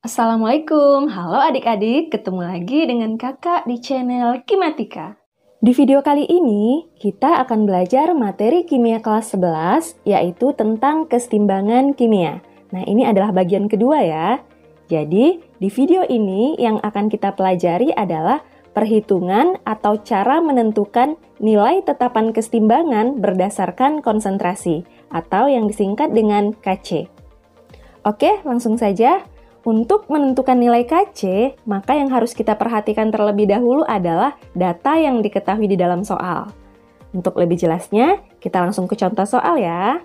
Assalamualaikum, halo adik-adik, ketemu lagi dengan kakak di channel Kimatika. Di video kali ini, kita akan belajar materi kimia kelas 11, yaitu tentang kesetimbangan kimia. Nah, ini adalah bagian kedua ya. Jadi, di video ini yang akan kita pelajari adalah perhitungan atau cara menentukan nilai tetapan kesetimbangan berdasarkan konsentrasi, atau yang disingkat dengan KC. Oke, langsung saja. Untuk menentukan nilai KC, maka yang harus kita perhatikan terlebih dahulu adalah data yang diketahui di dalam soal. Untuk lebih jelasnya, kita langsung ke contoh soal ya.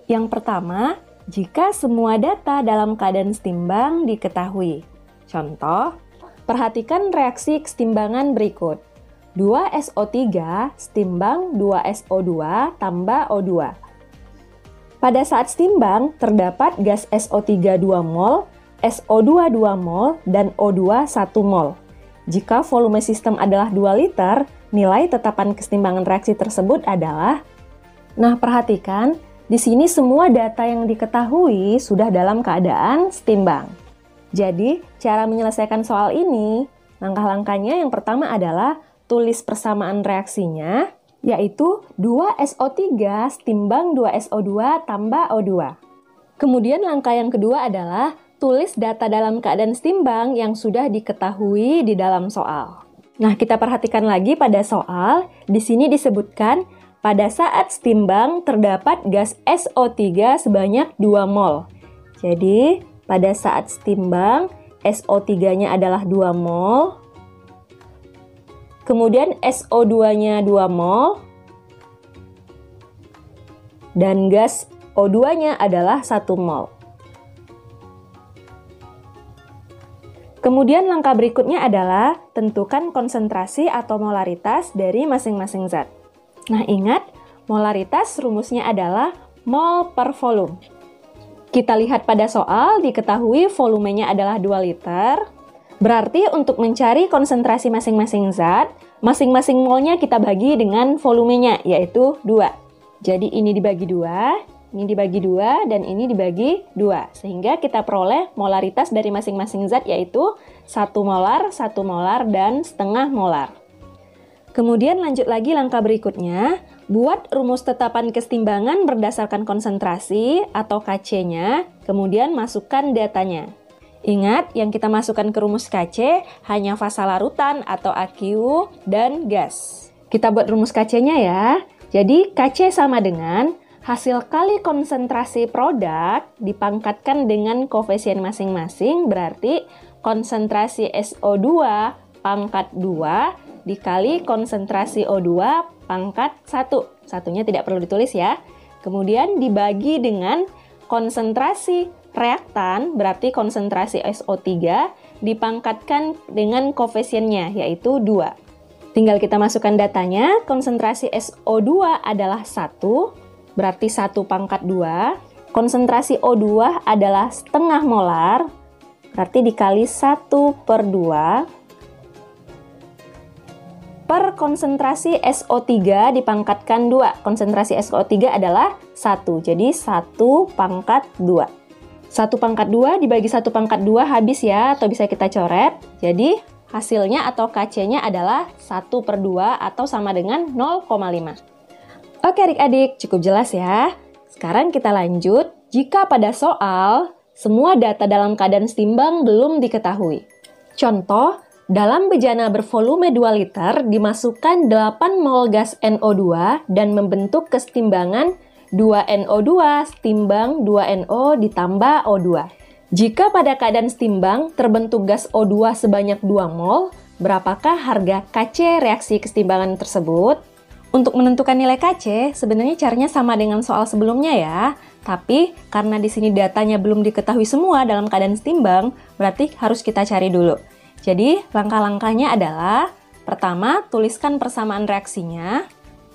Yang pertama, jika semua data dalam keadaan setimbang diketahui. Contoh, perhatikan reaksi kesetimbangan berikut. 2SO3 setimbang 2SO2 tambah O2. Pada saat setimbang, terdapat gas SO3 2 mol, SO2 2 mol, dan O2 1 mol. Jika volume sistem adalah 2 liter, nilai tetapan kesetimbangan reaksi tersebut adalah... Nah, perhatikan, di sini semua data yang diketahui sudah dalam keadaan setimbang. Jadi, cara menyelesaikan soal ini, langkah-langkahnya yang pertama adalah tulis persamaan reaksinya, yaitu 2SO3 setimbang 2SO2 tambah O2. Kemudian langkah yang kedua adalah tulis data dalam keadaan setimbang yang sudah diketahui di dalam soal. Nah, kita perhatikan lagi pada soal. Di sini disebutkan, pada saat setimbang terdapat gas SO3 sebanyak 2 mol. Jadi, pada saat setimbang, SO3-nya adalah 2 mol. Kemudian SO2-nya 2 mol. Dan gas O2-nya adalah 1 mol. Kemudian langkah berikutnya adalah tentukan konsentrasi atau molaritas dari masing-masing zat. Nah, ingat, molaritas rumusnya adalah mol per volume. Kita lihat pada soal, diketahui volumenya adalah 2 liter. Berarti untuk mencari konsentrasi masing-masing zat, masing-masing molnya kita bagi dengan volumenya, yaitu 2. Jadi ini dibagi 2. Ini dibagi 2 dan ini dibagi 2. Sehingga kita peroleh molaritas dari masing-masing zat yaitu 1 molar, 1 molar, dan setengah molar. Kemudian lanjut lagi langkah berikutnya. Buat rumus tetapan kesetimbangan berdasarkan konsentrasi atau KC-nya, kemudian masukkan datanya. Ingat, yang kita masukkan ke rumus KC hanya fasa larutan atau AQ dan gas. Kita buat rumus KC-nya ya. Jadi KC sama dengan hasil kali konsentrasi produk dipangkatkan dengan koefisien masing-masing, berarti konsentrasi SO2 pangkat 2 dikali konsentrasi O2 pangkat 1. Satunya tidak perlu ditulis ya. Kemudian dibagi dengan konsentrasi reaktan, berarti konsentrasi SO3 dipangkatkan dengan koefisiennya, yaitu 2. Tinggal kita masukkan datanya, konsentrasi SO2 adalah 1, berarti 1 pangkat 2. Konsentrasi O2 adalah setengah molar, berarti dikali 1 per 2. Per konsentrasi SO3 dipangkatkan 2. Konsentrasi SO3 adalah 1, jadi 1 pangkat 2. 1 pangkat 2 dibagi 1 pangkat 2 habis ya, atau bisa kita coret. Jadi hasilnya atau KC-nya adalah 1 per 2 atau sama dengan 0,5. Oke adik-adik, cukup jelas ya. Sekarang kita lanjut. Jika pada soal, semua data dalam keadaan setimbang belum diketahui. Contoh, dalam bejana bervolume 2 liter dimasukkan 8 mol gas NO2 dan membentuk kesetimbangan 2NO2 setimbang 2NO ditambah O2. Jika pada keadaan setimbang terbentuk gas O2 sebanyak 2 mol, berapakah harga KC reaksi kesetimbangan tersebut? Untuk menentukan nilai KC, sebenarnya caranya sama dengan soal sebelumnya ya. Tapi, karena di sini datanya belum diketahui semua dalam keadaan setimbang, berarti harus kita cari dulu. Jadi, langkah-langkahnya adalah, pertama, tuliskan persamaan reaksinya.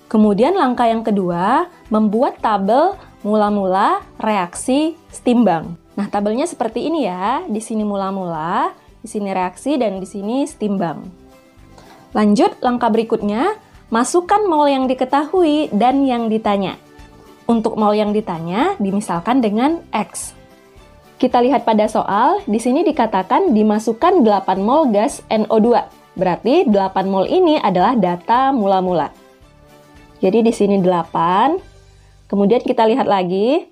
Kemudian langkah yang kedua, membuat tabel mula-mula reaksi setimbang. Nah, tabelnya seperti ini ya. Di sini mula-mula, di sini reaksi, dan di sini setimbang. Lanjut, langkah berikutnya, masukkan mol yang diketahui dan yang ditanya. Untuk mol yang ditanya, dimisalkan dengan X. Kita lihat pada soal, di sini dikatakan dimasukkan 8 mol gas NO2. Berarti 8 mol ini adalah data mula-mula. Jadi di sini 8. Kemudian kita lihat lagi,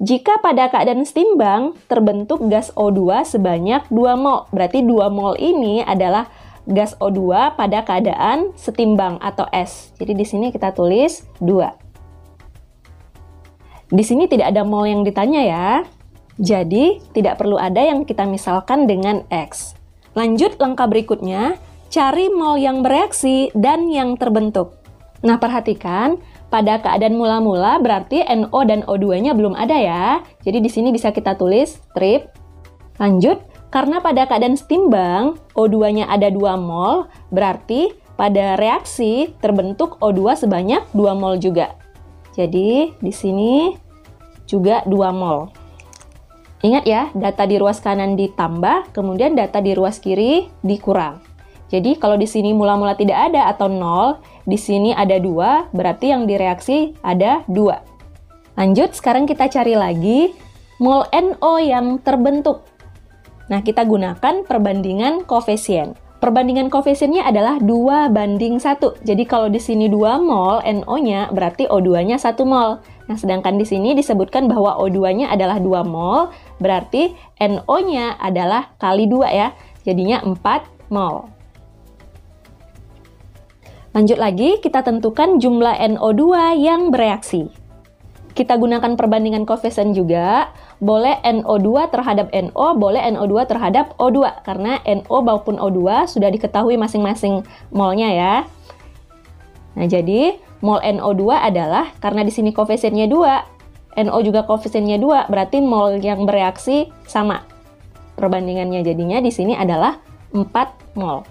jika pada keadaan setimbang terbentuk gas O2 sebanyak 2 mol. Berarti 2 mol ini adalah gas O2 pada keadaan setimbang atau S. Jadi di sini kita tulis 2. Di sini tidak ada mol yang ditanya ya. Jadi, tidak perlu ada yang kita misalkan dengan X. Lanjut langkah berikutnya, cari mol yang bereaksi dan yang terbentuk. Nah, perhatikan, pada keadaan mula-mula berarti NO dan O2-nya belum ada ya. Jadi di sini bisa kita tulis strip. Lanjut, karena pada keadaan setimbang O2-nya ada 2 mol, berarti pada reaksi terbentuk O2 sebanyak 2 mol juga. Jadi di sini juga 2 mol. Ingat ya, data di ruas kanan ditambah, kemudian data di ruas kiri dikurang. Jadi kalau di sini mula-mula tidak ada atau 0, di sini ada 2, berarti yang direaksi ada 2. Lanjut, sekarang kita cari lagi mol NO yang terbentuk. Nah, kita gunakan perbandingan koefisien. Perbandingan koefisiennya adalah 2:1. Jadi kalau di sini 2 mol NO-nya, berarti O2-nya 1 mol. Nah, sedangkan di sini disebutkan bahwa O2-nya adalah 2 mol, berarti NO-nya adalah kali 2 ya. Jadinya 4 mol. Lanjut lagi, kita tentukan jumlah NO2 yang bereaksi. Kita gunakan perbandingan koefisien juga, boleh NO2 terhadap NO, boleh NO2 terhadap O2, karena NO maupun O2 sudah diketahui masing-masing molnya ya. Nah, jadi mol NO2 adalah, karena di sini koefisiennya 2, NO juga koefisiennya 2, berarti mol yang bereaksi sama. Perbandingannya jadinya di sini adalah 4 mol.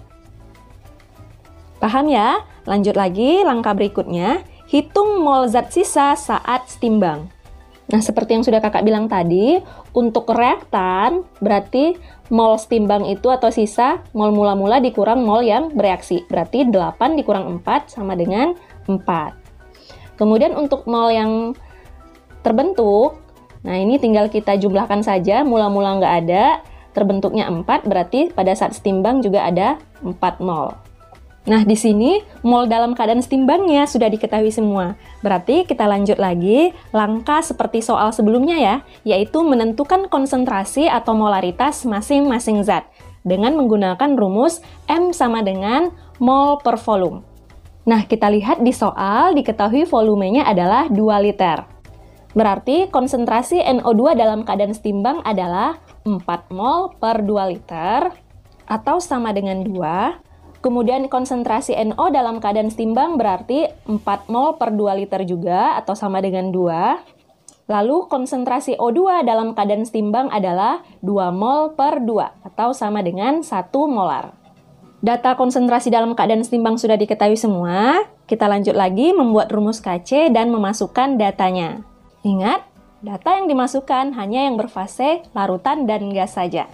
Paham ya? Lanjut lagi, langkah berikutnya. Hitung mol zat sisa saat setimbang. Nah, seperti yang sudah kakak bilang tadi, untuk reaktan berarti mol setimbang itu atau sisa mol mula-mula dikurang mol yang bereaksi. Berarti 8 dikurang 4 sama dengan 4. Kemudian untuk mol yang terbentuk, nah ini tinggal kita jumlahkan saja, mula-mula nggak ada, terbentuknya 4, berarti pada saat setimbang juga ada 4 mol. Nah, di sini mol dalam keadaan setimbangnya sudah diketahui semua. Berarti kita lanjut lagi langkah seperti soal sebelumnya ya, yaitu menentukan konsentrasi atau molaritas masing-masing zat dengan menggunakan rumus M sama dengan mol per volume. Nah, kita lihat di soal diketahui volumenya adalah 2 liter. Berarti konsentrasi NO2 dalam keadaan setimbang adalah 4 mol per 2 liter atau sama dengan 2. Kemudian konsentrasi NO dalam keadaan setimbang berarti 4 mol per 2 liter juga atau sama dengan 2. Lalu konsentrasi O2 dalam keadaan setimbang adalah 2 mol per 2 atau sama dengan 1 molar. Data konsentrasi dalam keadaan setimbang sudah diketahui semua. Kita lanjut lagi membuat rumus KC dan memasukkan datanya. Ingat, data yang dimasukkan hanya yang berfase larutan dan gas saja.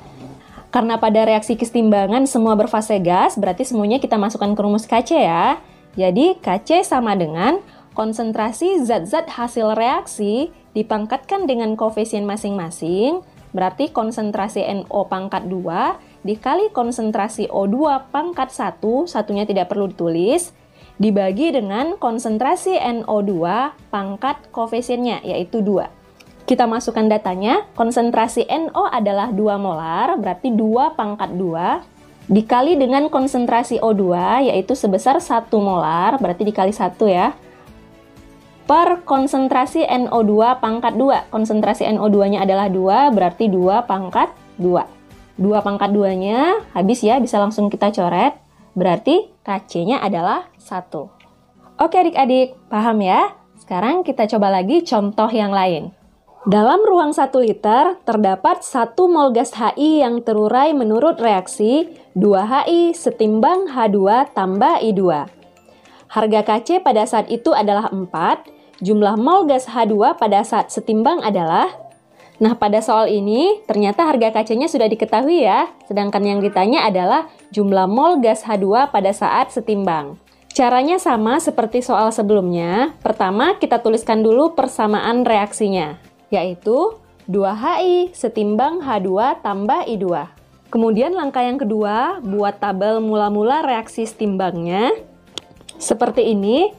Karena pada reaksi kesetimbangan semua berfase gas, berarti semuanya kita masukkan ke rumus KC ya. Jadi KC sama dengan konsentrasi zat-zat hasil reaksi dipangkatkan dengan koefisien masing-masing, berarti konsentrasi NO pangkat 2 dikali konsentrasi O2 pangkat 1, satunya tidak perlu ditulis, dibagi dengan konsentrasi NO2 pangkat koefisiennya, yaitu 2. Kita masukkan datanya, konsentrasi NO adalah 2 molar, berarti 2 pangkat 2, dikali dengan konsentrasi O2, yaitu sebesar 1 molar, berarti dikali 1 ya, per konsentrasi NO2 pangkat 2. Konsentrasi NO2-nya adalah 2, berarti 2 pangkat 2. 2 pangkat 2-nya habis ya, bisa langsung kita coret, berarti KC-nya adalah 1. Oke adik-adik, paham ya? Sekarang kita coba lagi contoh yang lain. Dalam ruang 1 liter, terdapat 1 mol gas HI yang terurai menurut reaksi 2HI setimbang H2 tambah I2. Harga KC pada saat itu adalah 4, jumlah mol gas H2 pada saat setimbang adalah... Nah, pada soal ini, ternyata harga KC-nya sudah diketahui ya, sedangkan yang ditanya adalah jumlah mol gas H2 pada saat setimbang. Caranya sama seperti soal sebelumnya. Pertama, kita tuliskan dulu persamaan reaksinya, yaitu 2HI setimbang H2 tambah I2. Kemudian langkah yang kedua, buat tabel mula-mula reaksi setimbangnya. Seperti ini.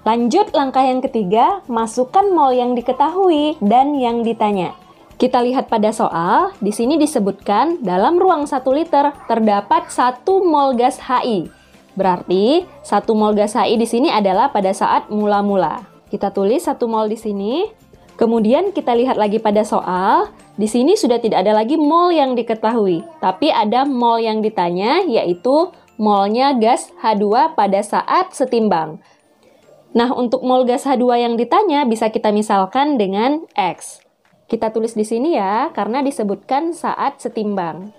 Lanjut langkah yang ketiga, masukkan mol yang diketahui dan yang ditanya. Kita lihat pada soal, di sini disebutkan dalam ruang 1 liter terdapat 1 mol gas HI. Berarti 1 mol gas HI di sini adalah pada saat mula-mula. Kita tulis 1 mol di sini. Kemudian kita lihat lagi pada soal, di sini sudah tidak ada lagi mol yang diketahui, tapi ada mol yang ditanya, yaitu molnya gas H2 pada saat setimbang. Nah, untuk mol gas H2 yang ditanya bisa kita misalkan dengan X. Kita tulis di sini ya, karena disebutkan saat setimbang.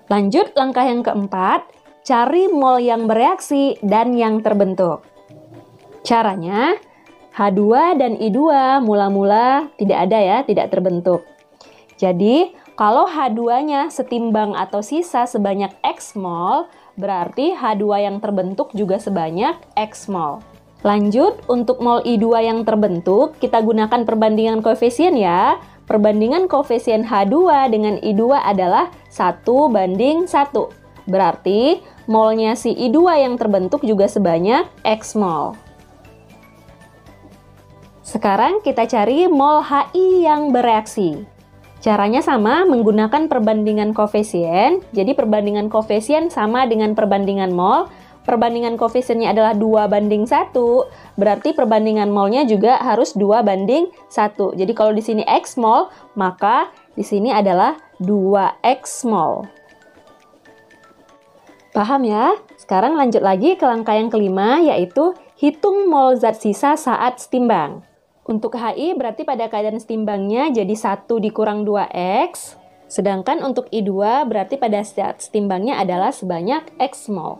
Lanjut langkah yang keempat, cari mol yang bereaksi dan yang terbentuk. Caranya, H2 dan I2 mula-mula tidak ada ya, tidak terbentuk. Jadi, kalau H2-nya setimbang atau sisa sebanyak X mol, berarti H2 yang terbentuk juga sebanyak X mol. Lanjut, untuk mol I2 yang terbentuk, kita gunakan perbandingan koefisien ya. Perbandingan koefisien H2 dengan I2 adalah 1:1. Berarti, molnya si I2 yang terbentuk juga sebanyak X mol. Sekarang kita cari mol HI yang bereaksi. Caranya sama, menggunakan perbandingan koefisien. Jadi perbandingan koefisien sama dengan perbandingan mol. Perbandingan koefisiennya adalah 2:1, berarti perbandingan molnya juga harus 2:1. Jadi kalau di sini X mol, maka di sini adalah 2X mol. Paham ya? Sekarang lanjut lagi ke langkah yang kelima, yaitu hitung mol zat sisa saat setimbang. Untuk HI berarti pada keadaan setimbangnya jadi 1 dikurang 2X. Sedangkan untuk I2 berarti pada saat setimbangnya adalah sebanyak X mol.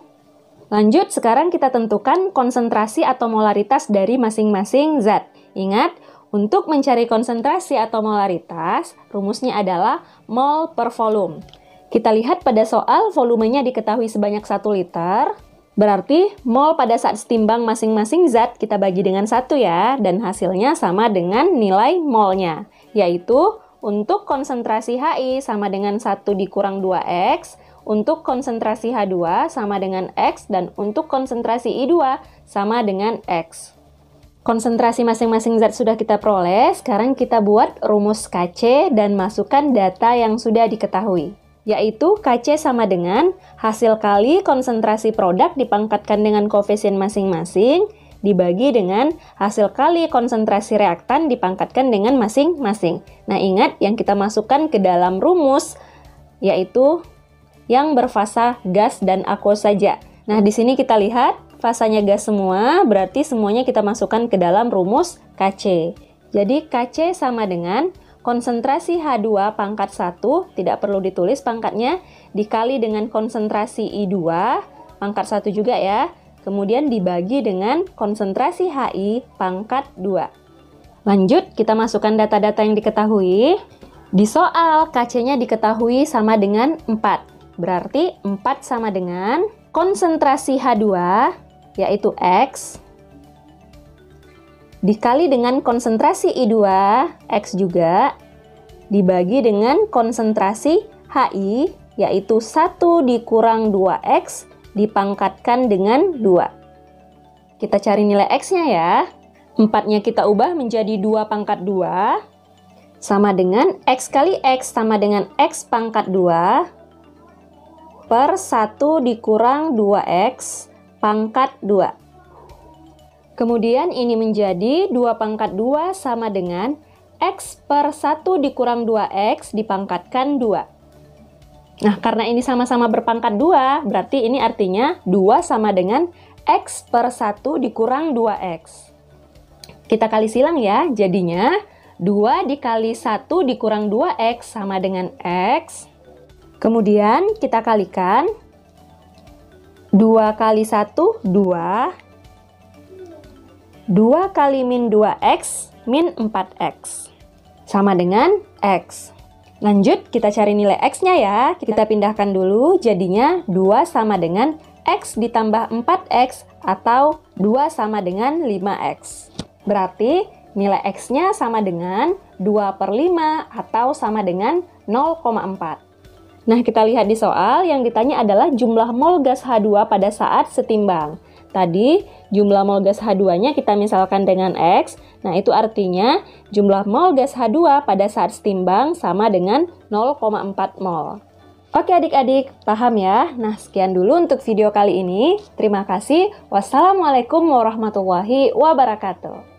Lanjut, sekarang kita tentukan konsentrasi atau molaritas dari masing-masing zat. Ingat, untuk mencari konsentrasi atau molaritas, rumusnya adalah mol per volume. Kita lihat pada soal volumenya diketahui sebanyak 1 liter. Berarti mol pada saat setimbang masing-masing zat kita bagi dengan 1 ya, dan hasilnya sama dengan nilai molnya, yaitu untuk konsentrasi HI sama dengan 1 dikurang 2X, untuk konsentrasi H2 sama dengan X, dan untuk konsentrasi I2 sama dengan X. Konsentrasi masing-masing zat sudah kita peroleh, sekarang kita buat rumus KC dan masukkan data yang sudah diketahui. Yaitu KC sama dengan hasil kali konsentrasi produk dipangkatkan dengan koefisien masing-masing, dibagi dengan hasil kali konsentrasi reaktan dipangkatkan dengan masing-masing. Nah, ingat yang kita masukkan ke dalam rumus, yaitu yang berfasa gas dan aqueous saja. Nah, di sini kita lihat fasanya gas semua, berarti semuanya kita masukkan ke dalam rumus KC. Jadi, KC sama dengan konsentrasi H2 pangkat 1, tidak perlu ditulis pangkatnya, dikali dengan konsentrasi I2, pangkat 1 juga ya, kemudian dibagi dengan konsentrasi HI pangkat 2. Lanjut, kita masukkan data-data yang diketahui. Di soal, KC-nya diketahui sama dengan 4, berarti 4 sama dengan konsentrasi H2, yaitu X, dikali dengan konsentrasi I2, X juga, dibagi dengan konsentrasi HI, yaitu 1 dikurang 2X, dipangkatkan dengan 2. Kita cari nilai X-nya ya. 4-nya kita ubah menjadi 2 pangkat 2, sama dengan X kali X sama dengan X pangkat 2, per 1 dikurang 2X, pangkat 2. Kemudian ini menjadi 2 pangkat 2 sama dengan X per 1 dikurang 2X dipangkatkan 2. Nah, karena ini sama-sama berpangkat 2, berarti ini artinya 2 sama dengan X per 1 dikurang 2X. Kita kali silang ya, jadinya 2 dikali 1 dikurang 2X sama dengan X. Kemudian kita kalikan 2 kali 1, 2. 2 kali min 2X min 4X sama dengan X. Lanjut, kita cari nilai X-nya ya. Kita pindahkan dulu, jadinya 2 sama dengan X ditambah 4X atau 2 sama dengan 5X. Berarti nilai X-nya sama dengan 2 per 5 atau sama dengan 0,4. Nah, kita lihat di soal yang ditanya adalah jumlah mol gas H2 pada saat setimbang. Tadi, jumlah mol gas H2-nya kita misalkan dengan X. Nah, itu artinya jumlah mol gas H2 pada saat setimbang sama dengan 0,4 mol. Oke adik-adik, paham ya? Nah, sekian dulu untuk video kali ini. Terima kasih. Wassalamualaikum warahmatullahi wabarakatuh.